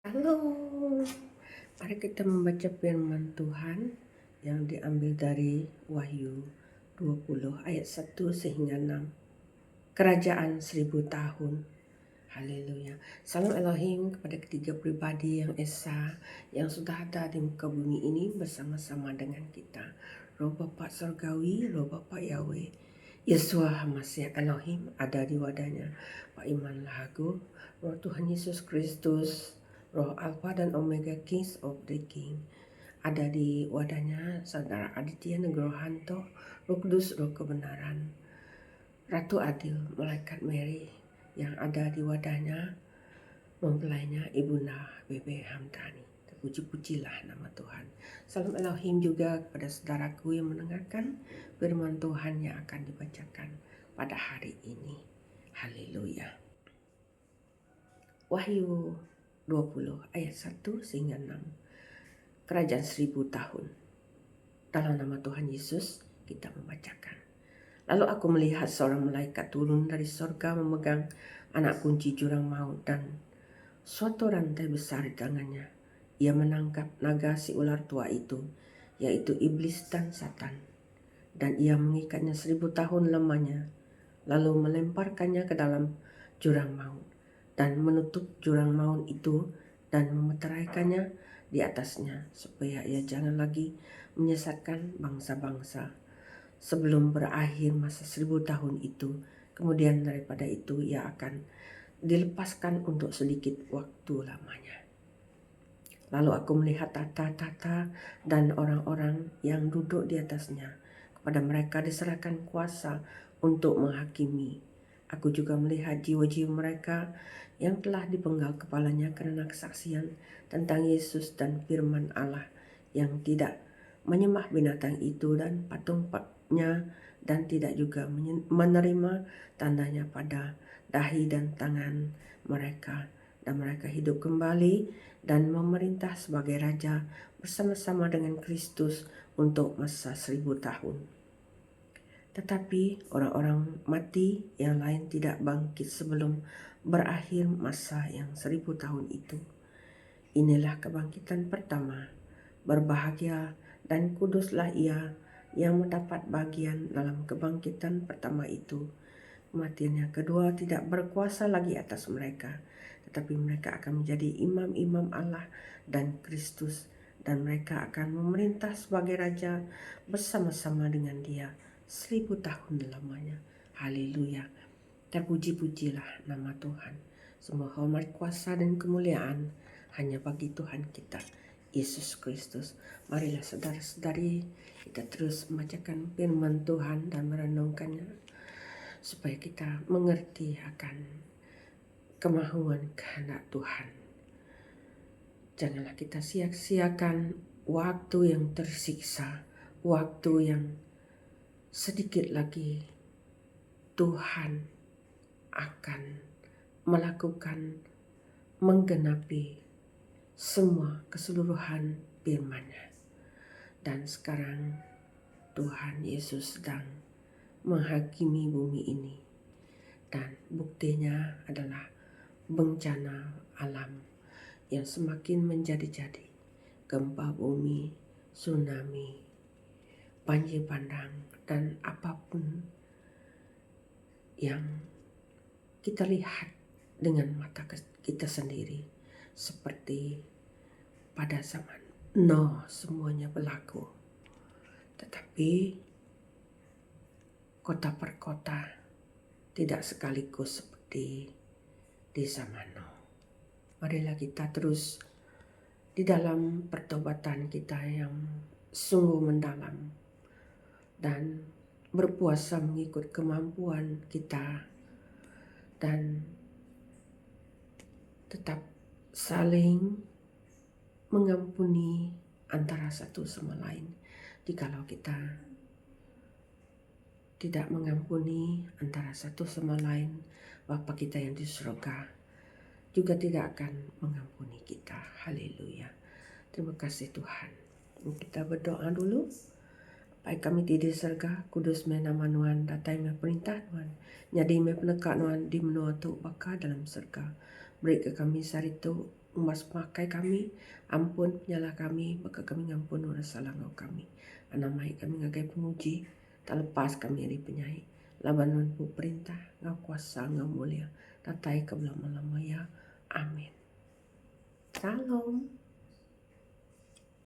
Halo, mari kita membaca firman Tuhan yang diambil dari Wahyu 20 ayat 1 sehingga 6. Kerajaan 1000 tahun. Haleluya. Salam Elohim kepada ketiga pribadi yang esa yang sudah ada di muka bumi ini bersama-sama dengan kita. Roh Bapa Surgawi, Roh Bapa Yahweh, Yesua Hamasiah Elohim ada di wadahnya. Pak Iman Lahagu, Roh Tuhan Yesus Kristus, Roh Alpha dan Omega, Kings of the King, ada di wadahnya. Saudara Aditya Nugrohanto, Roh Kudus, Roh Kebenaran, Ratu Adil, Malaikat Mary yang ada di wadahnya, mempelainya Ibunda Bebe Hamdani. Terpuji-pujilah nama Tuhan. Salam Elohim juga kepada saudaraku yang mendengarkan firman Tuhan yang akan dibacakan pada hari ini. Haleluya. Wahyu 20 ayat 1 sehingga 6. Kerajaan 1000 tahun. Dalam nama Tuhan Yesus kita membacakan. Lalu aku melihat seorang malaikat turun dari sorga memegang anak kunci jurang maut dan suatu rantai besar di tangannya. Ia menangkap naga si ular tua itu, yaitu iblis dan Satan, dan ia mengikatnya 1000 tahun lamanya, lalu melemparkannya ke dalam jurang maut dan menutup jurang maut itu dan memeteraikannya di atasnya, supaya ia jangan lagi menyesatkan bangsa-bangsa sebelum berakhir masa 1000 tahun itu. Kemudian daripada itu ia akan dilepaskan untuk sedikit waktu lamanya. Lalu aku melihat tata-tata dan orang-orang yang duduk di atasnya. Kepada mereka diserahkan kuasa untuk menghakimi. Aku juga melihat jiwa-jiwa mereka yang telah dipenggal kepalanya karena kesaksian tentang Yesus dan firman Allah, yang tidak menyembah binatang itu dan patungnya, dan tidak juga menerima tandanya pada dahi dan tangan mereka. Dan mereka hidup kembali dan memerintah sebagai raja bersama-sama dengan Kristus untuk masa 1000 tahun. Tetapi orang-orang mati yang lain tidak bangkit sebelum berakhir masa yang 1000 tahun itu. Inilah kebangkitan pertama. Berbahagia dan kuduslah ia yang mendapat bagian dalam kebangkitan pertama itu. Kematian yang kedua tidak berkuasa lagi atas mereka, tetapi mereka akan menjadi imam-imam Allah dan Kristus, dan mereka akan memerintah sebagai raja bersama-sama dengan Dia 1000 tahun lamanya. Haleluya. Terpuji-pujilah nama Tuhan. Semua hormat, kuasa, dan kemuliaan hanya bagi Tuhan kita, Yesus Kristus. Marilah saudara-saudari, kita terus membacakan firman Tuhan dan merenungkannya, supaya kita mengerti akan kemahuan kehendak Tuhan. Janganlah kita sia-siakan waktu yang tersiksa, waktu yang sedikit lagi Tuhan akan melakukan, menggenapi semua keseluruhan firman-Nya. Dan sekarang Tuhan Yesus sedang menghakimi bumi ini, dan buktinya adalah bencana alam yang semakin menjadi-jadi, gempa bumi, tsunami, banjir bandang, dan apapun yang kita lihat dengan mata kita sendiri, seperti pada zaman Nuh semuanya berlaku. Tetapi kota per kota tidak sekaligus seperti di zaman Nuh. Marilah kita terus di dalam pertobatan kita yang sungguh mendalam dan berpuasa mengikut kemampuan kita, dan tetap saling mengampuni antara satu sama lain. Jikalau kita tidak mengampuni antara satu sama lain, Bapa kita yang di surga juga tidak akan mengampuni kita. Haleluya. Terima kasih Tuhan. Kita berdoa dulu. Baik kami di surga, kudus me nama Nuhan, datai me perintah Nuhan, nyadi me penekak Nuhan di menua tu baka dalam surga. Beri ke kami sari tu umas pakai kami, ampun penyalah kami, maka kami ngampun ora salah ngau kami. Anamai kami ngagai penguji, tak lepas kami dari penyai. Labanon pu perintah, ngau kuasa, ngau mulia, tatai ke lama-lama ya. Amin. Salam.